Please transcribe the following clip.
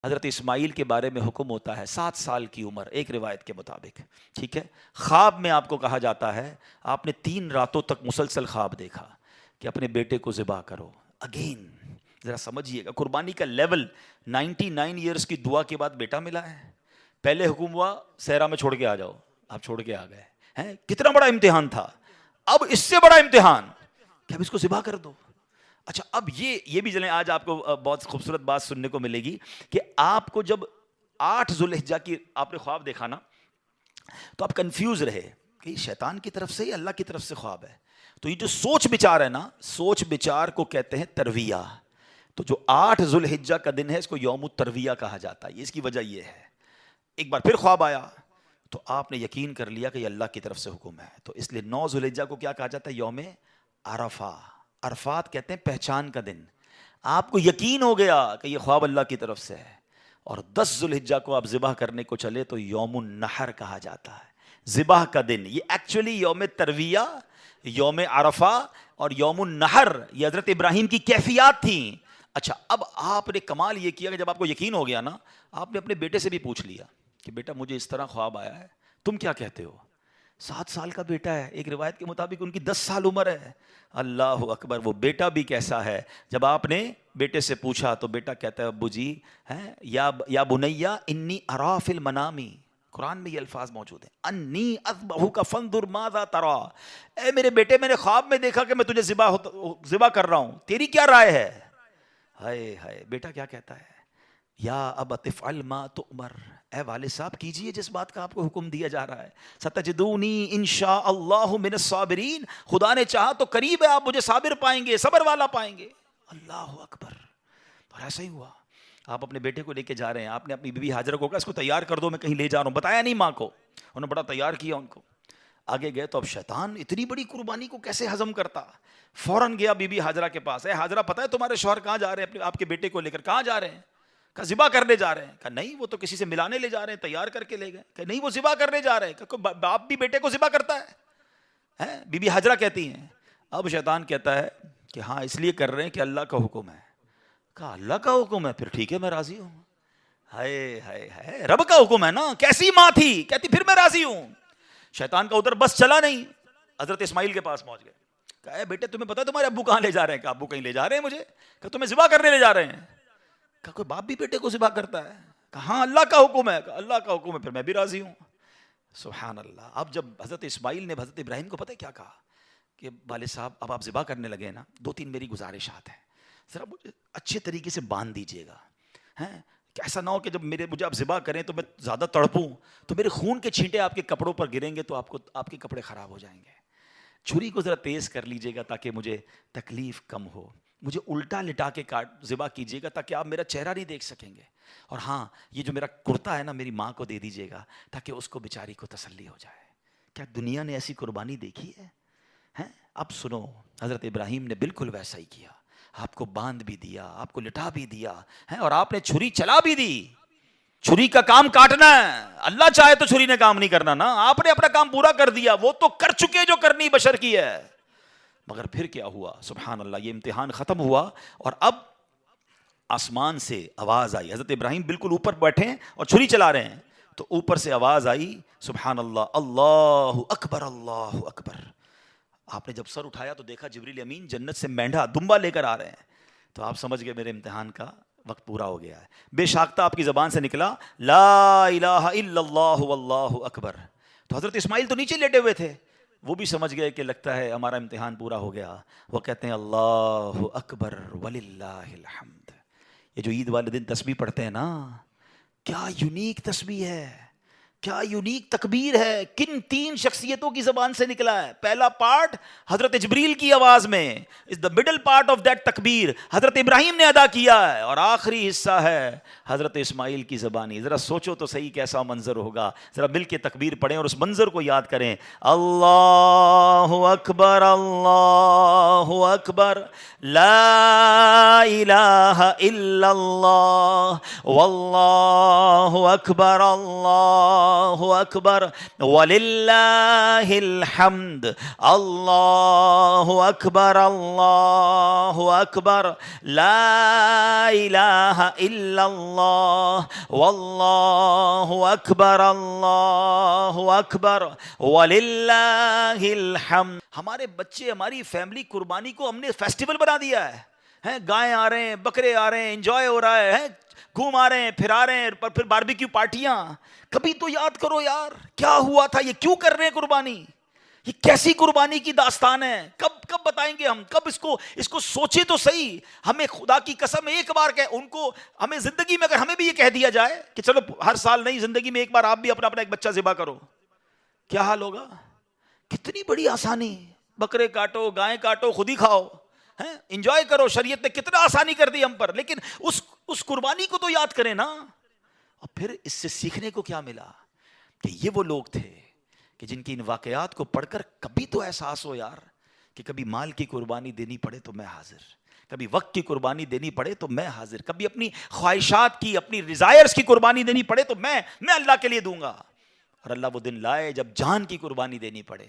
حضرت اسماعیل کے بارے میں حکم ہوتا ہے 7 سال کی عمر ایک روایت کے مطابق، ٹھیک ہے. خواب میں آپ کو کہا جاتا ہے آپ نے 3 راتوں تک مسلسل خواب دیکھا کہ اپنے بیٹے کو ذبح کرو. اگین ذرا سمجھیے گا قربانی کا لیول. 99 ایئرس کی دعا کے بعد بیٹا ملا ہے. پہلے حکم ہوا صحرا میں چھوڑ کے آ جاؤ، آپ چھوڑ کے آ گئے ہیں. کتنا بڑا امتحان تھا. اب اس سے بڑا امتحان کہ اب اس کو ذبح کر دو. اچھا اب یہ بھی جنہیں آج آپ کو بہت خوبصورت بات سننے کو ملے گی کہ آپ کو جب 8 ذوالحجہ کی آپ نے خواب دیکھا نا تو آپ کنفیوز رہے کہ شیطان کی طرف سے یا اللہ کی طرف سے خواب ہے. تو یہ جو سوچ بچار ہے نا، سوچ بچار کو کہتے ہیں ترویہ. تو جو 8 ذوالحجہ کا دن ہے اس کو یوم الترویہ کہا جاتا ہے. اس کی وجہ یہ ہے ایک بار پھر خواب آیا تو آپ نے یقین کر لیا کہ یہ اللہ کی طرف سے حکم ہے. تو اس لیے 9 ذوالحجہ کو کیا کہا جاتا ہے؟ یوم عرفہ. عرفات کہتے ہیں پہچان کا دن. آپ کو یقین ہو گیا کہ یہ خواب اللہ کی طرف سے ہے. اور 10 ذوالحجہ کو آپ ذبح کرنے کو چلے تو یوم النحر کہا جاتا ہے، ذبح کا دن. یہ ایکچولی یوم ترویہ، یوم عرفہ اور یوم النحر یہ حضرت ابراہیم کی کیفیات تھیں. اچھا اب آپ نے کمال یہ کیا کہ جب آپ کو یقین ہو گیا نا، آپ نے اپنے بیٹے سے بھی پوچھ لیا کہ بیٹا مجھے اس طرح خواب آیا ہے، تم کیا کہتے ہو؟ 7 سال کا بیٹا ہے، ایک روایت کے مطابق ان کی 10 سال عمر ہے. اللہ اکبر. وہ بیٹا بھی کیسا ہے. جب آپ نے بیٹے سے پوچھا تو بیٹا کہتا ہے ابو جی یا بنیا انی ارا فی المنام. قرآن میں یہ الفاظ موجود ہیں، انی اذبحک فانظر ماذا ترا. اے میرے بیٹے میں نے خواب میں دیکھا کہ میں تجھے ذبح کر رہا ہوں، تیری کیا رائے ہے؟ ہائے ہائے. بیٹا کیا کہتا ہے؟ یا ابت افعل ما تؤمر. اے والد صاحب کیجئے جس بات کا آپ کو حکم دیا جا رہا ہے. ستجدونی انشاء اللہ من الصابرین. خدا نے چاہا تو قریب ہے آپ مجھے صابر پائیں گے، صبر والا پائیں گے. اللہ اکبر. اور ایسا ہی ہوا. آپ اپنے بیٹے کو لے کے جا رہے ہیں، آپ نے اپنی بیوی ہاجرہ کو کہا اس کو تیار کر دو میں کہیں لے جا رہا ہوں، بتایا نہیں ماں کو. انہوں نے بڑا تیار کیا ان کو. آگے گئے تو اب شیطان اتنی بڑی قربانی کو کیسے ہضم کرتا. فوراً گیا بی بی ہاجرہ کے پاس. اے ہاجرہ پتہ ہے تمہارے شوہر کہاں جا رہے ہیں آپ کے بیٹے کو لے کر؟ کہاں جا رہے ہیں؟ کہا ذبح کرنے جا رہے ہیں. کہا نہیں وہ تو کسی سے ملانے لے جا رہے ہیں، تیار کر کے لے گئے. کہ نہیں وہ ذبح کرنے جا رہے ہیں. کہ باپ بھی بیٹے کو ذبح کرتا ہے؟ بی بی ہاجرہ کہتی ہیں. اب شیطان کہتا ہے کہ ہاں اس لیے کر رہے ہیں کہ اللہ کا حکم ہے. کہا اللہ کا حکم ہے؟ پھر ٹھیک ہے میں راضی ہوں. ہائے ہائے ہائے، رب کا حکم ہے نا. کیسی ماں تھی، کہتی پھر میں راضی ہوں. شیطان کا ادھر بس چلا نہیں، حضرت اسماعیل کے پاس پہنچ گئے. کہا اے بیٹے تمہیں پتا ہے تمہارے ابو کہاں لے جا رہے ہیں؟ کہا ابو کہیں لے جا رہے ہیں مجھے. کہ تمہیں ذبح کرنے لے جا رہے ہیں. کہا کوئی باپ بھی بیٹے کو ذبح کرتا ہے؟ کہا ہاں اللہ کا حکم ہے. کہا اللہ کا حکم ہے پھر میں بھی راضی ہوں. سبحان اللہ. اب جب حضرت اسماعیل نے حضرت ابراہیم کو پتہ ہے کیا کہا کہ والد صاحب اب آپ ذبح کرنے لگے نا، 2-3 میری گزارشات ہیں، ذرا مجھے اچھے طریقے سے باندھ دیجیے گا. کہ ایسا نہ ہو کہ جب مجھے آپ ذبح کریں تو میں زیادہ تڑپوں تو میرے خون کے چھینٹے آپ کے کپڑوں پر گریں گے تو آپ کے کپڑے خراب ہو جائیں گے. چھری کو ذرا تیز کر لیجیے گا تاکہ مجھے تکلیف کم ہو. مجھے الٹا لٹا کے ذبح کیجیے گا تاکہ آپ میرا چہرہ نہیں دیکھ سکیں گے. اور ہاں یہ جو میرا کرتا ہے نا میری ماں کو دے دیجیے گا تاکہ اس کو بیچاری کو تسلی ہو جائے. کیا دنیا نے ایسی قربانی دیکھی ہے؟ اب سنو حضرت ابراہیم نے بالکل ویسا ہی کیا. آپ کو باندھ بھی دیا، آپ کو لٹا بھی دیا اور آپ نے چھری چلا بھی دی. چھری کا کام کاٹنا ہے، اللہ چاہے تو چھری نے کام نہیں کرنا نا. آپ نے اپنا کام پورا کر دیا، وہ تو کر چکے جو کرنی بشر کی ہے. مگر پھر کیا ہوا؟ سبحان اللہ. یہ امتحان ختم ہوا اور اب آسمان سے آواز آئی. حضرت ابراہیم بالکل اوپر بیٹھے ہیں اور چھری چلا رہے ہیں تو اوپر سے آواز آئی سبحان اللہ، اللہ اکبر اللہ اکبر. آپ نے جب سر اٹھایا تو دیکھا جبریل امین جنت سے مینڈھا دمبا لے کر آ رہے ہیں. تو آپ سمجھ گئے میرے امتحان کا وقت پورا ہو گیا ہے. بے شاختہ آپ کی زبان سے نکلا لا الہ الا اللہ واللہ اکبر. تو حضرت اسماعیل تو نیچے لیٹے ہوئے تھے، وہ بھی سمجھ گئے کہ لگتا ہے ہمارا امتحان پورا ہو گیا. وہ کہتے ہیں اللہ اکبر وللہ الحمد. یہ جو عید والے دن تسبیح پڑھتے ہیں نا، کیا یونیک تسبیح ہے، کیا یونیک تکبیر ہے. کن 3 شخصیتوں کی زبان سے نکلا ہے؟ پہلا پارٹ حضرت جبریل کی آواز میں is the middle part of that تکبیر حضرت ابراہیم نے ادا کیا ہے، اور آخری حصہ ہے حضرت اسماعیل کی زبانی. ذرا سوچو تو صحیح کیسا منظر ہوگا. ذرا مل کے تکبیر پڑھیں اور اس منظر کو یاد کریں. اللہ اکبر اللہ اکبر لا الہ الا اللہ واللہ اکبر اللہ اللہ اکبر وللہ الحمد، اللہ اکبر اللہ اکبر، لا الہ الا اللہ واللہ اکبر اللہ اکبر وللہ الحمد۔ ہمارے بچے، ہماری فیملی قربانی کو ہم نے فیسٹیول بنا دیا ہے، گائے آ رہے ہیں، بکرے آ رہے ہیں، انجوائے ہو رہا ہے، گھوم آ رہے ہیں، پھر آ رہے ہیں، پھر باربیکیو پارٹیاں۔ کبھی تو یاد کرو یار کیا ہوا تھا، یہ کیوں کر رہے ہیں قربانی، یہ کیسی قربانی کی داستان ہے، کب بتائیں گے ہم، کب اس کو سوچے تو صحیح۔ ہمیں خدا کی قسم ایک بار ان کو، ہمیں زندگی میں اگر ہمیں بھی یہ کہہ دیا جائے کہ چلو ہر سال نہیں، زندگی میں ایک بار آپ بھی اپنا ایک بچہ ذبح کرو، کیا حال ہوگا؟ کتنی بڑی آسانی، بکرے کاٹو، گائے کاٹو، خود ہی کھاؤ، انجوائے کرو۔ شریعت نے کتنا آسانی کر دی ہم پر، لیکن اس قربانی کو تو یاد کریں نا۔ اور پھر اس سے سیکھنے کو کیا ملا کہ یہ وہ لوگ تھے کہ جن کی ان واقعات کو پڑھ کر کبھی تو احساس ہو یار کہ کبھی مال کی قربانی دینی پڑے تو میں حاضر، کبھی وقت کی قربانی دینی پڑے تو میں حاضر، کبھی اپنی خواہشات کی، اپنی ڈیزائرز کی قربانی دینی پڑے تو میں اللہ کے لیے دوں گا۔ اور اللہ وہ دن لائے جب جان کی قربانی دینی پڑے،